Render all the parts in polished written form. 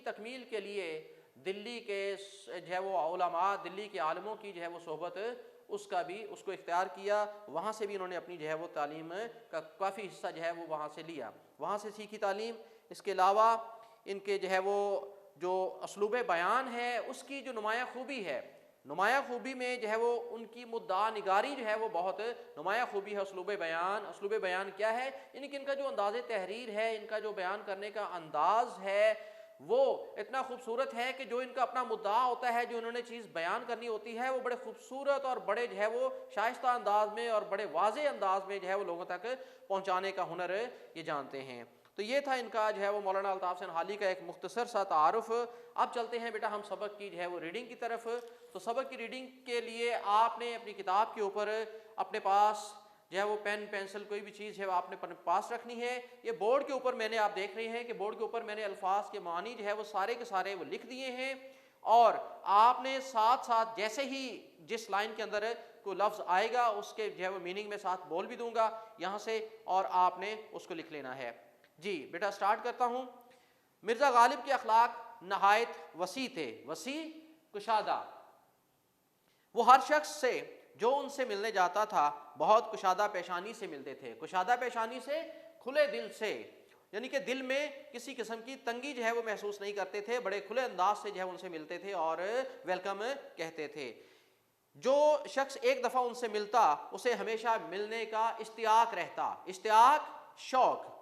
तकमील के लिए दिल्ली के जो है वो उलमा, दिल्ली के आलिमों की जो है वो सोहबत उसका भी उसको इख्तियार किया। वहाँ से भी इन्होंने अपनी जो है वो तालीम का काफ़ी हिस्सा जो है वो वहाँ से लिया, वहाँ से सीखी तालीम। इसके अलावा इनके जो है वो जो असलूब बयान है उसकी जो नुमाया खूबी है, नुमाया खूबी में जो है वो उनकी मुद्दा निगारी जो है वो बहुत नुमाया खूबी है। असलूब बयान, असलूब बयान क्या है? यानी कि इनका जो अंदाज़ तहरीर है, इनका जो बयान करने का अंदाज़ है वो इतना खूबसूरत है कि जो इनका अपना मुद्दा होता है, जो इन्होंने चीज़ बयान करनी होती है, वो बड़े खूबसूरत और बड़े जो है वो शाइस्ता अंदाज में और बड़े वाज़े अंदाज में जो है वो लोगों तक पहुँचाने का हुनर ये जानते हैं। तो ये था इनका जो है वो मौलाना अल्ताफ़ सनहाली का एक मुख्तसर सा तारुफ। अब चलते हैं बेटा हम सबक की जो है वो रीडिंग की तरफ। तो सबक की रीडिंग के लिए आपने अपनी किताब के ऊपर अपने पास जो है वो पेन पेंसिल कोई भी चीज़ है वो आपने अपने पास रखनी है। ये बोर्ड के ऊपर मैंने, आप देख रहे हैं कि बोर्ड के ऊपर मैंने अल्फाज के मानी जो है वो सारे के सारे वो लिख दिए हैं, और आपने साथ साथ जैसे ही जिस लाइन के अंदर कोई लफ्ज़ आएगा उसके जो है वो मीनिंग में साथ बोल भी दूंगा यहाँ से, और आपने उसको लिख लेना है। जी बेटा स्टार्ट करता हूँ। मिर्ज़ा गालिब के अखलाक नहायत वसी थे, वसी कुशादा। वो हर शख्स से जो उनसे मिलने जाता था बहुत कुशादा पेशानी से मिलते थे। कुशादा पेशानी से, खुले दिल से, यानी कि दिल में किसी किस्म की तंगी जो है वो महसूस नहीं करते थे, बड़े खुले अंदाज से जो है उनसे मिलते थे और वेलकम कहते थे। जो शख्स एक दफ़ा उनसे मिलता उसे हमेशा मिलने का इश्तियाक रहता, इश्तियाक शौक।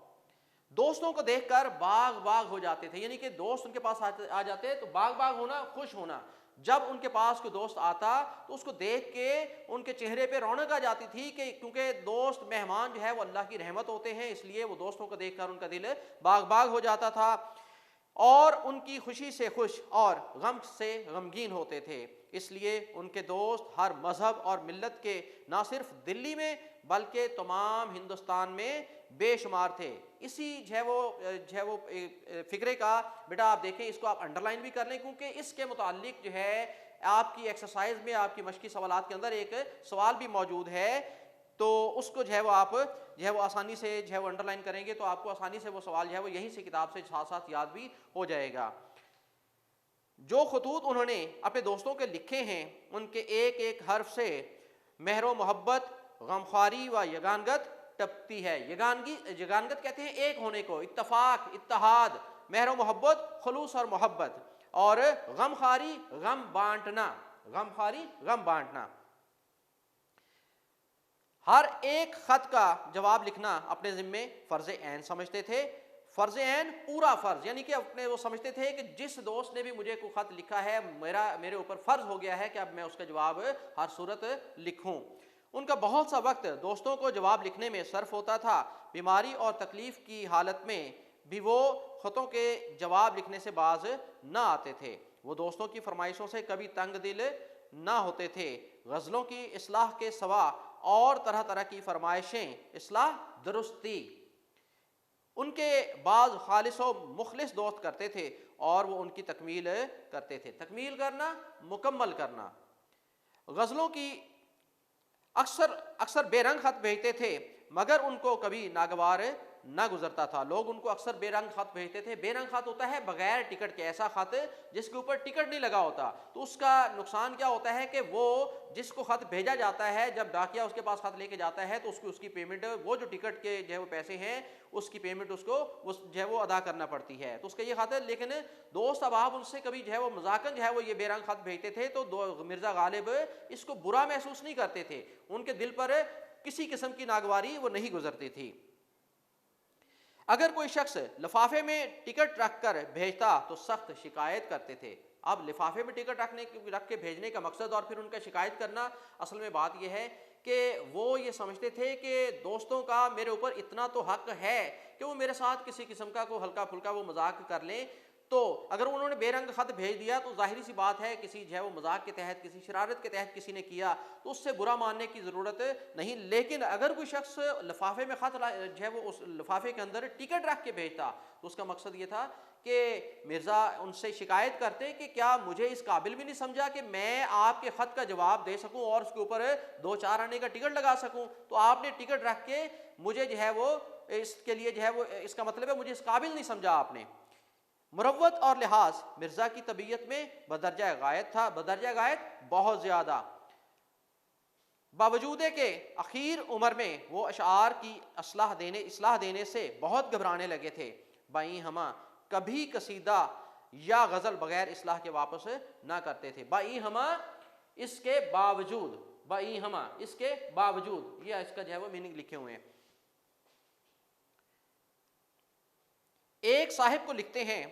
दोस्तों को देखकर बाग बाग हो जाते थे, यानी कि दोस्त उनके पास आ जाते तो बाग बाग होना, खुश होना। जब उनके पास कोई दोस्त आता तो उसको देख के उनके चेहरे पे रौनक आ जाती थी, कि क्योंकि दोस्त मेहमान जो है वो अल्लाह की रहमत होते हैं, इसलिए वो दोस्तों को देखकर उनका दिल बाग बाग हो जाता था और उनकी खुशी से खुश और गम से गमगीन होते थे। इसलिए उनके दोस्त हर मजहब और मिल्लत के ना सिर्फ दिल्ली में बल्कि तमाम हिंदुस्तान में बेशुमार थे। इसी जो है वो फिक्रे का बेटा आप देखें, इसको आप अंडरलाइन भी कर लें, क्योंकि इसके मुतालिक जो है आपकी एक्सरसाइज में, आपकी मशकी सवालात के अंदर एक सवाल भी मौजूद है, तो उसको जो है वो आप जो है वो आसानी से जो है वो अंडरलाइन करेंगे तो आपको आसानी से वो सवाल जो है वो यहीं से किताब से साथ साथ याद भी हो जाएगा। जो खतूत उन्होंने अपने दोस्तों के लिखे हैं उनके एक एक हर्फ से मेहरो मोहब्बत, गमख्वारी व यगानगत टपती है। यगानगत कहते हैं एक होने को, इत्तफाक, इत्तहाद, मेहरो मोहब्बत खलूस और मोहब्बत, और गमख्वारी गम बांटना, गमख्वारी गम बांटना। हर एक खत का जवाब लिखना अपने जिम्मे फर्ज ऐन समझते थे। फर्ज ऐन पूरा फर्ज, यानी कि अपने वो समझते थे कि जिस दोस्त ने भी मुझे कोई खत लिखा है मेरे ऊपर फर्ज हो गया है कि अब मैं उसका जवाब हर सूरत लिखूं। उनका बहुत सा वक्त दोस्तों को जवाब लिखने में सर्फ होता था। बीमारी और तकलीफ की हालत में भी वो खतों के जवाब लिखने से बाज ना आते थे। वो दोस्तों की फरमाइशों से कभी तंग दिल ना होते थे। गज़लों की इस्लाह के सवा और तरह तरह की फरमाइशें, इस्लाह दुरुस्ती, उनके बाद खालिस व मुखलिस दोस्त करते थे और वो उनकी तकमील करते थे। तकमील करना, मुकम्मल करना। गज़लों की अक्सर बेरंग खत भेजते थे मगर उनको कभी नागवार ना गुजरता था। लोग उनको अक्सर बेरंग खत भेजते थे। बेरंग खत होता है बगैर टिकट के, ऐसा खत जिसके ऊपर टिकट नहीं लगा होता। तो उसका नुकसान क्या होता है कि वो जिसको खत भेजा जाता है, जब डाकिया उसके पास खत लेके जाता है तो उसकी पेमेंट, वो जो टिकट के जो है वो पैसे हैं उसकी पेमेंट उसको जो है वो अदा करना पड़ती है। तो उसका ये खत है। लेकिन दोस्त अब आप उनसे कभी जो है वो मजाकन जो है वो ये बेरंग खत भेजते थे तो मिर्ज़ा गालिब इसको बुरा महसूस नहीं करते थे। उनके दिल पर किसी किस्म की नागवारी वो नहीं गुजरती थी। अगर कोई शख्स लिफाफे में टिकट रख कर भेजता तो सख्त शिकायत करते थे। अब लिफाफे में टिकट रख के भेजने का मकसद और फिर उनका शिकायत करना, असल में बात यह है कि वो ये समझते थे कि दोस्तों का मेरे ऊपर इतना तो हक है कि वो मेरे साथ किसी किस्म का कोई हल्का फुल्का वो मजाक कर लें। तो अगर उन्होंने बेरंग खत भेज दिया तो जाहिर सी बात है किसी जो है वो मजाक के तहत, किसी शरारत के तहत किसी ने किया तो उससे बुरा मानने की ज़रूरत नहीं। लेकिन अगर कोई शख्स लिफाफे में खत जो है वो उस लिफाफे के अंदर टिकट रख के भेजता तो उसका मकसद ये था कि मिर्ज़ा उनसे शिकायत करते कि क्या मुझे इस काबिल भी नहीं समझा कि मैं आपके ख़त का जवाब दे सकूं और उसके ऊपर 2-4 आने का टिकट लगा सकूं। तो आपने टिकट रख के मुझे जो है वो इसके लिए जो है वो, इसका मतलब है मुझे इस काबिल नहीं समझा आपने। मुरव्वत और लिहाज मिर्जा की तबीयत में बदरजा गायत था, बदरजा गायत बहुत ज्यादा। बावजूद के आखिर उम्र में वो अशार की इस्लाह देने से बहुत घबराने लगे थे। बाई हमा कभी कसीदा या गज़ल बगैर इस्लाह के वापस ना करते थे। बाई हमा इसके बावजूद, बाई हमा इसके बावजूद, ये इसका जो है वो मीनिंग लिखे हुए हैं। एक साहिब को लिखते हैं,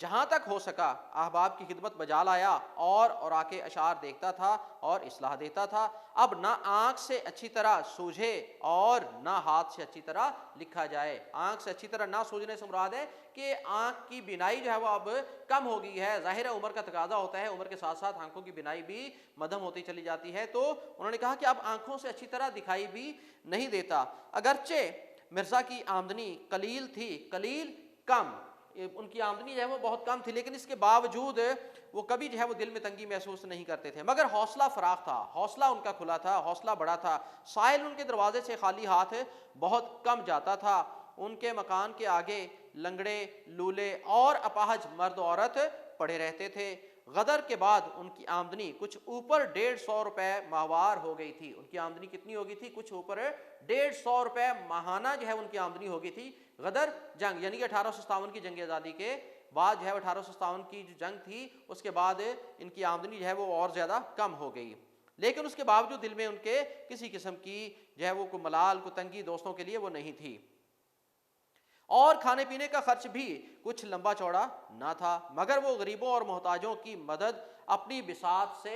जहां तक हो सका अहबाब की खिदमत बजा लाया और आके अशार देखता था और इस्लाह देता था। अब ना आंख से अच्छी तरह सूझे और ना हाथ से अच्छी तरह लिखा जाए। आंख से अच्छी तरह ना सूझने से मुराद है कि आंख की बिनाई जो है वो अब कम हो गई है। जाहिर है उम्र का तकाजा होता है, उम्र के साथ साथ आंखों की बिनाई भी मध्यम होती चली जाती है। तो उन्होंने कहा कि अब आंखों से अच्छी तरह दिखाई भी नहीं देता। अगरचे मिर्जा की आमदनी कलील थी, कलील कम, उनकी आमदनी जो है वो बहुत कम थी, लेकिन इसके बावजूद वो कभी जो है वो दिल में तंगी महसूस नहीं करते थे। मगर हौसला फराख था, हौसला उनका खुला था, हौसला बड़ा था। साहिल उनके दरवाजे से खाली हाथ बहुत कम जाता था। उनके मकान के आगे लंगड़े, लूले और अपाहज मर्द औरत पड़े रहते थे। गदर के बाद उनकी आमदनी कुछ ऊपर 150 रुपए माहवार हो गई थी। उनकी आमदनी कितनी हो गई थी? कुछ ऊपर 150 रुपए माहाना जो है उनकी आमदनी हो गई थी। गदर जंग यानी कि 1857 की जंग आज़ादी के बाद जो है 1857 की जो जंग थी उसके बाद इनकी आमदनी जो है वो और ज़्यादा कम हो गई। लेकिन उसके बावजूद दिल में उनके किसी किस्म की जो है वो कोई मलाल, कोई तंगी दोस्तों के लिए वो नहीं थी। और खाने पीने का खर्च भी कुछ लंबा चौड़ा ना था, मगर वो गरीबों और मोहताजों की मदद अपनी बिसात से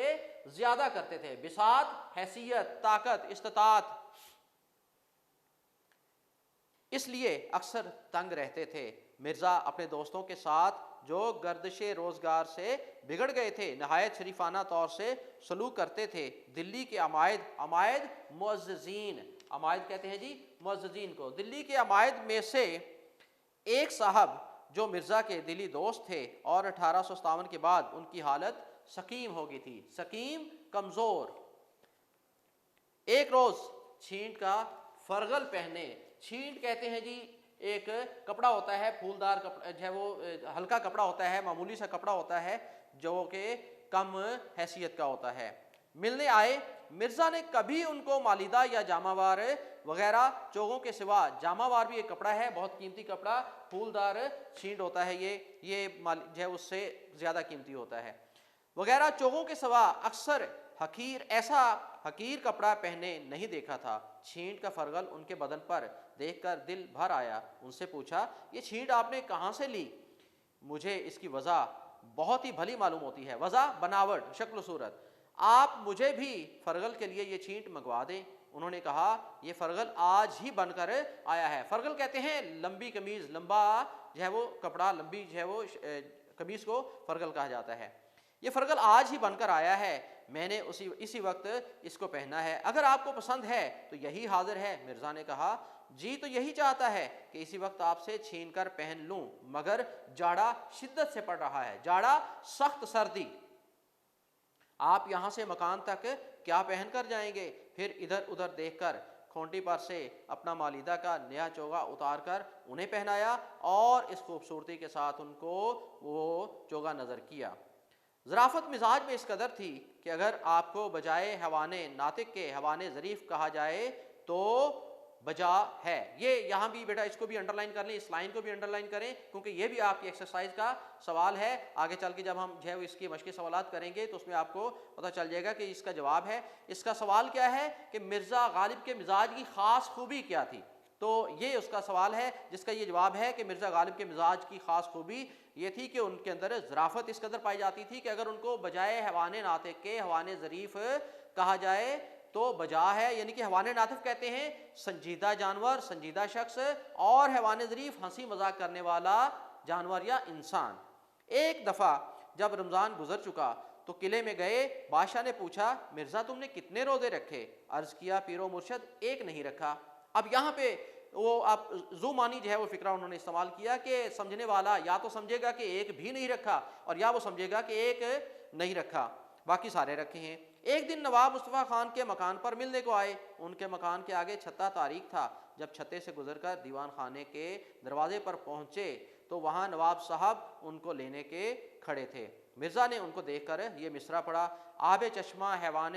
ज्यादा करते थे। बिसात, हैसियत, ताकत, इस्तात, इसलिए अक्सर तंग रहते थे। मिर्जा अपने दोस्तों के साथ जो गर्दिशे रोजगार से बिगड़ गए थे नहायत शरीफाना तौर से सलूक करते थे। दिल्ली के अमायद मुअज़्ज़िज़ीन, अमायद कहते हैं जी मुअज़्ज़िज़ीन को, दिल्ली के अमायद में से एक साहब जो मिर्जा के दिली दोस्त थे और 1857 के बाद उनकी हालत सकीम हो गई थी, सकीम, कमजोर। एक रोज छींट का फरगल पहने, छींट कहते हैं जी एक कपड़ा होता है, फूलदार कपड़ा जो है वो हल्का कपड़ा होता है, मामूली सा कपड़ा होता है जो कि कम हैसियत का होता है। मिलने आए। मिर्जा ने कभी उनको मालिदा या जामावार वगैरह चोगों के सिवा, जामावार भी एक कपड़ा है, बहुत कीमती कपड़ा, फूलदार छींट होता है, ये जो है उससे ज्यादा कीमती होता है, वगैरह चोगों के सिवा अक्सर ऐसा हकीर कपड़ा पहने नहीं देखा था। छींट का फरगल उनके बदन पर देखकर दिल भर आया। उनसे पूछा, ये छींट आपने कहाँ से ली? मुझे इसकी वजह बहुत ही भली मालूम होती है, वजह बनावट, शक्ल सूरत। आप मुझे भी फरगल के लिए ये छींट मंगवा दें। उन्होंने कहा, ये फरगल आज ही बनकर आया है। फरगल कहते हैं लंबी कमीज, लंबा जो है वो कपड़ा, लंबी जो है वो कमीज को फरगल कहा जाता है। ये फरगल आज ही बनकर आया है, मैंने इसी वक्त इसको पहना है। अगर आपको पसंद है तो यही हाजिर है। मिर्जा ने कहा, जी तो यही चाहता है कि इसी वक्त आपसे छीन कर पहन लूं, मगर जाड़ा शिद्दत से पड़ रहा है, जाड़ा, सख्त सर्दी। आप यहां से मकान तक क्या पहन कर जाएंगे? फिर इधर उधर देखकर खोंटी पर से अपना मालिदा का नया चोगा उतार कर उन्हें पहनाया और इस खूबसूरती के साथ उनको वो चोगा नजर किया। ज़राफ़त मिजाज में इस कदर थी कि अगर आपको बजाय हवाने नातिक के हवाने ज़रीफ़ कहा जाए तो बजा है। ये यहाँ भी बेटा इसको भी अंडरलाइन कर लें, इस लाइन को भी अंडरलाइन करें, क्योंकि ये भी आपकी एक्सरसाइज का सवाल है। आगे चल के जब हम जो है इसकी मश्क़ी सवालात करेंगे तो उसमें आपको पता चल जाएगा कि इसका जवाब है। इसका सवाल क्या है कि मिर्ज़ा गालिब के मिजाज की ख़ास खूबी क्या थी? तो ये उसका सवाल है जिसका ये जवाब है कि मिर्ज़ा गालिब के मिजाज की ख़ास खूबी ये थी कि उनके अंदर ज़राफ़त इस कदर पाई जाती थी कि अगर उनको बजाय हवाने नातिक के हवाने ज़रीफ़ कहा जाए तो बजा है, यानी कि हवाने नातिफ कहते हैं संजीदा जानवर, संजीदा शख्स, और हवाने ज़रीफ़ हंसी मजाक करने वाला जानवर या इंसान। एक दफ़ा जब रमज़ान गुजर चुका तो किले में गए। बादशाह ने पूछा, मिर्ज़ा तुमने कितने रोज़े रखे? अर्ज़ किया, पीरो मुर्शद एक नहीं रखा। अब यहाँ पे वो आप ज़ुमानी जो है वो फ़िक्रा उन्होंने इस्तेमाल किया कि समझने वाला या तो समझेगा कि एक भी नहीं रखा और या वो समझेगा कि एक नहीं रखा, बाकी सारे रखे हैं। एक दिन नवाब मुस्तफ़ा खान के मकान पर मिलने को आए। उनके मकान के आगे छत्ता तारीख था। जब छत्ते से गुजरकर दीवान खाने के दरवाजे पर पहुंचे तो वहाँ नवाब साहब उनको लेने के खड़े थे। मिर्ज़ा ने उनको देखकर ये मिसरा पढ़ा, आब चश्मा हैवान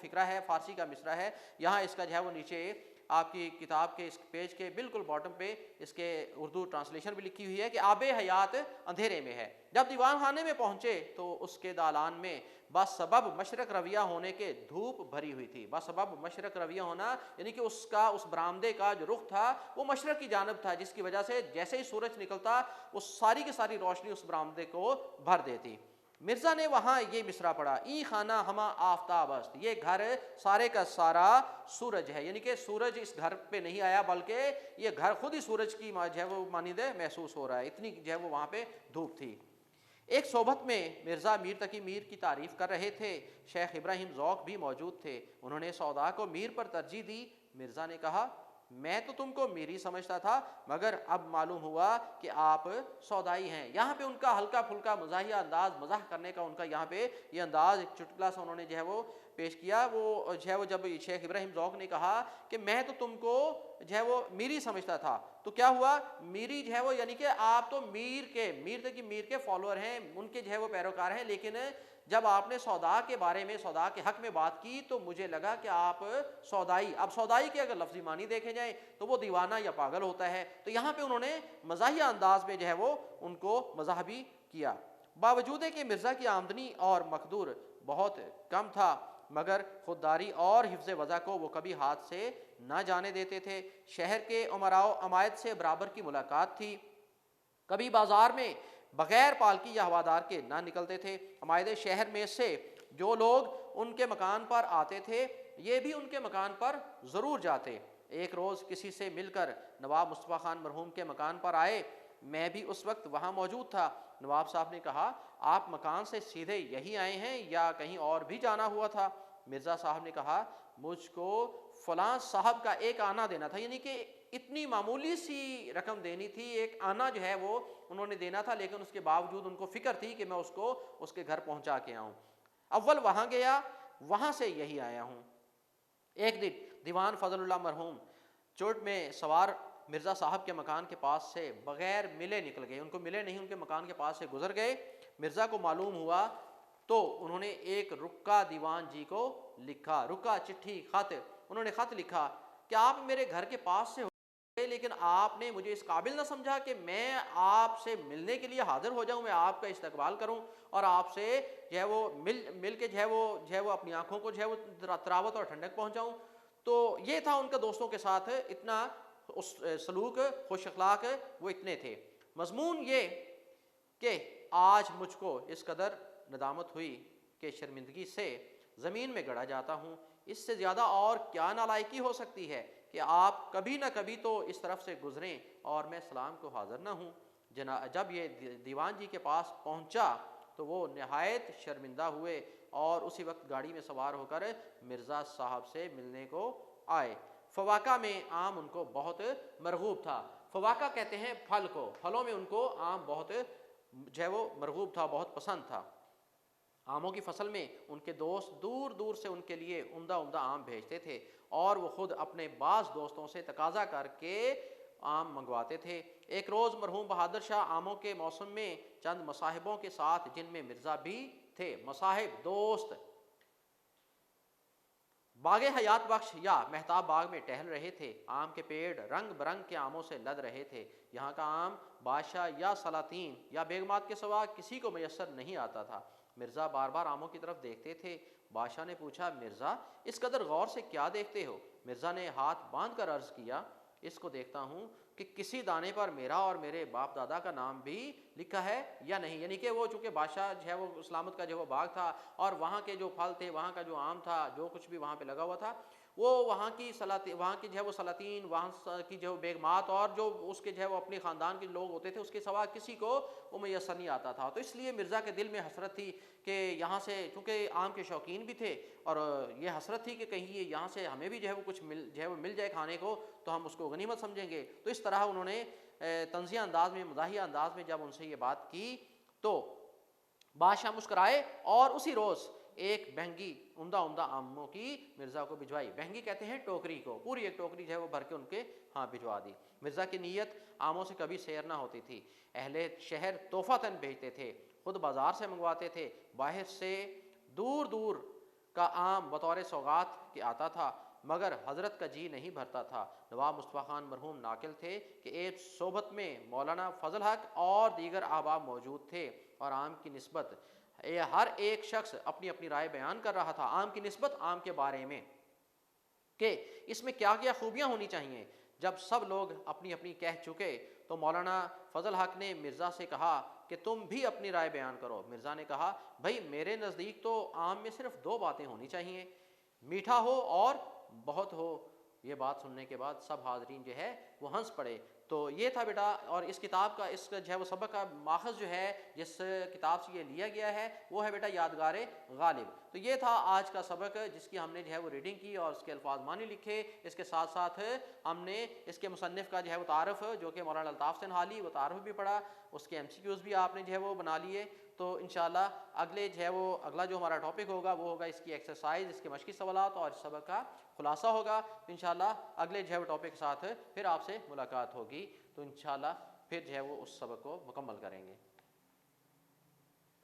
फ़िक्रा है, फ़ारसी का मिसरा है। यहाँ इसका जो है वो नीचे आपकी किताब के इस पेज के बिल्कुल बॉटम पे इसके उर्दू ट्रांसलेशन भी लिखी हुई है कि आबे हयात अंधेरे में है। जब दीवान खाने में पहुंचे तो उसके दालान में बसबब मशरक रविया होने के धूप भरी हुई थी। बसबब मशरक रविया होना यानी कि उसका उस बरामदे का जो रुख था वो मशरक की जानब था, जिसकी वजह से जैसे ही सूरज निकलता वो सारी की सारी रोशनी उस बरामदे को भर देती। मिर्ज़ा ने वहाँ ये मिसरा पढ़ा, ई खाना हमा आफ्ताब अस्त। ये घर सारे का सारा सूरज है, यानी कि सूरज इस घर पे नहीं आया बल्कि ये घर खुद ही सूरज की जो है वो मानिंदे महसूस हो रहा है, इतनी जो है वो वहाँ पे धूप थी। एक सोबत में मिर्ज़ा मीर तकी मीर की तारीफ़ कर रहे थे। शेख इब्राहिम ज़ौक़ भी मौजूद थे। उन्होंने सौदा को मीर पर तरजीह दी। मिर्ज़ा ने कहा, मैं तो तुमको मीर ही समझता था, मगर अब मालूम हुआ कि आप सौदाई हैं। यहाँ पे उनका हल्का फुल्का मज़ाहिया अंदाज, मजाह करने का उनका यहाँ पे ये अंदाज एक चुटकुला सा उन्होंने जो है वो पेश किया। वो जो है वो जब शेख इब्राहिम ज़ौक़ ने कहा कि मैं तो तुमको जो है वो मीरी समझता था, तो क्या हुआ, मीरी जो है वो यानी कि आप तो मीर तक मीर के फॉलोअर हैं, उनके जो है वो पैरोकार हैं, लेकिन जब आपने सौदा के बारे में, सौदा के हक में बात की तो मुझे लगा कि आप सौदाई, अब सौदाई के अगर लफ्ज़ी मानी देखे जाए तो वो दीवाना या पागल होता है। तो यहाँ पे उन्होंने मज़ाहिया अंदाज में जो है वो उनको मज़ाह भी किया। बावजूद है कि मिर्ज़ा की आमदनी और मकदूर बहुत कम था, मगर खुददारी और हिफ्ज़ वज़ा को वो कभी हाथ से ना जाने देते थे। शहर के उमराओ अमायत से बराबर की मुलाकात थी। कभी बाजार में बगैर पालकी या हवादार के ना निकलते थे। हमारे शहर में से जो लोग उनके मकान पर आते थे ये भी उनके मकान पर ज़रूर जाते। एक रोज़ किसी से मिलकर नवाब मुस्तफ़ा खान मरहूम के मकान पर आए। मैं भी उस वक्त वहाँ मौजूद था। नवाब साहब ने कहा, आप मकान से सीधे यही आए हैं या कहीं और भी जाना हुआ था? मिर्ज़ा साहब ने कहा, मुझको फ़लाँ साहब का एक आना देना था, यानी कि इतनी मामूली सी रकम देनी थी, एक आना जो है वो उन्होंने देना था, लेकिन उसके बावजूद उनको फ़िक्र थी कि मैं उसको उसके घर पहुंचा के आऊँ। अव्वल वहाँ गया, वहाँ से यही आया हूँ। एक दिन दीवान फजलुल्लाह मरहूम चोट में सवार मिर्ज़ा साहब के मकान के पास से बग़ैर मिले निकल गए। उनको मिले नहीं, उनके मकान के पास से गुजर गए। मिर्ज़ा को मालूम हुआ तो उन्होंने एक रुक्का दीवान जी को लिखा, रुक्का चिट्ठी ख़त, उन्होंने ख़त लिखा कि आप मेरे घर के पास से लेकिन आपने मुझे इस काबिल ना समझा कि मैं आपसे मिलने के लिए हाजिर हो जाऊं, मैं आपका इस्तकबाल करूं और आपसे जो है वो मिल के जो है वो अपनी आंखों को जो है वो तरावत और ठंडक पहुंचाऊं। तो ये था उनका दोस्तों के साथ इतना उस सलूक खुश अखलाक वो इतने थे। मजमून ये कि आज मुझको इस कदर नदामत हुई कि शर्मिंदगी से ज़मीन में गड़ा जाता हूँ। इससे ज़्यादा और क्या नालायकी हो सकती है कि आप कभी ना कभी तो इस तरफ से गुजरें और मैं सलाम को हाज़िर ना हूँ। जब ये दीवान जी के पास पहुँचा तो वो नहायत शर्मिंदा हुए और उसी वक्त गाड़ी में सवार होकर मिर्ज़ा साहब से मिलने को आए। फवाका में आम उनको बहुत मरगूब था। फवाका कहते हैं फल को, फलों में उनको आम बहुत जो है वो मरगूब था, बहुत पसंद था। आमों की फसल में उनके दोस्त दूर दूर से उनके लिए उम्दा उम्दा आम भेजते थे और वो खुद अपने बाज़ दोस्तों से तकाजा करके आम मंगवाते थे। एक रोज़ मरहूम बहादुर शाह आमों के मौसम में चंद मसाहिबों के साथ, जिनमें मिर्ज़ा भी थे, मसाहिब दोस्त, बाग हयात बख्श या मेहताब बाग में टहल रहे थे। आम के पेड़ रंग बरंग के आमों से लद रहे थे। यहाँ का आम बादशाह या सलातीन या बेगमात के सिवा किसी को मैसर नहीं आता था। मिर्ज़ा बार बार आमों की तरफ देखते थे। बादशाह ने पूछा, मिर्ज़ा इस कदर गौर से क्या देखते हो? मिर्ज़ा ने हाथ बांध कर अर्ज़ किया, इसको देखता हूँ कि किसी दाने पर मेरा और मेरे बाप दादा का नाम भी लिखा है या नहीं। यानी कि वो चूँकि बादशाह जो है वो सलामत का जो वो बाग था और वहाँ के जो फल थे, वहाँ का जो आम था, जो कुछ भी वहाँ पे लगा हुआ था, वो वहाँ की जो है वो सलातीन, वहाँ की जो बेगमात और जो उसके जो है वो अपने ख़ानदान के लोग होते थे, उसके सिवा किसी को वो मैसर नहीं आता था। तो इसलिए मिर्ज़ा के दिल में हसरत थी कि यहाँ से, चूँकि आम के शौकीन भी थे और ये हसरत थी कि कहीं ये यहाँ से हमें भी जो है वो कुछ मिल जाए खाने को तो हम उसको गनीमत समझेंगे। तो इस तरह उन्होंने तंज़िया अंदाज में, मज़ाहिया अंदाज में जब उनसे ये बात की तो बादशाह मुस्कराए और उसी रोज़ एक बहंगी उम्दा उम्दा आमों की मिर्ज़ा को भिजवाई। बहंगी कहते हैं टोकरी को, पूरी एक टोकरी जो है वो भर के उनके हाँ भिजवा दी। मिर्ज़ा की नीयत आमों से कभी सैर ना होती थी। अहले शहर तोहफ़तन भेजते थे, खुद बाज़ार से मंगवाते थे, बाहर से दूर दूर का आम बतौर सौगात के आता था, मगर हज़रत का जी नहीं भरता था। नवाब मुस्तफ़ा खान मरहूम नाकिल थे कि एक सोबत में मौलाना फजल हक और दीगर अहबाब मौजूद थे और आम की निस्बत हर एक शख्स अपनी अपनी राय बयान कर रहा था। आम की निस्बत, आम के बारे में कि इसमें क्या क्या खूबियाँ होनी चाहिए। जब सब लोग अपनी अपनी कह चुके तो मौलाना फजल हक ने मिर्ज़ा से कहा कि तुम भी अपनी राय बयान करो। मिर्ज़ा ने कहा, भाई मेरे नज़दीक तो आम में सिर्फ दो बातें होनी चाहिए, मीठा हो और बहुत हो। ये बात सुनने के बाद सब हाजरीन जो है वो हंस पड़े। तो ये था बेटा, और इस किताब का, इस जो है वो सबक का माखज़ जो है जिस किताब से ये लिया गया है वो है बेटा यादगार गालिब। तो ये था आज का सबक जिसकी हमने जो है वो रीडिंग की और उसके अल्फाज मानी लिखे। इसके साथ साथ हमने इसके मुसन्निफ़ का जो है वो तारफ़ जो कि मौलाना अल्ताफ़ सिंहाली, वो तारफ़ भी पढ़ा, उसके MCQs भी आपने जो है वो बना लिए। तो इंशाल्लाह अगले जो है वो अगला जो हमारा टॉपिक होगा वो होगा इसकी एक्सरसाइज, इसके मशक़ी सवालात और इस सबक का खुलासा होगा। तो इंशाल्लाह अगले जो है वो टॉपिक के साथ फिर आपसे मुलाकात होगी। तो इंशाल्लाह फिर जो है वो उस सबक को मुकम्मल करेंगे।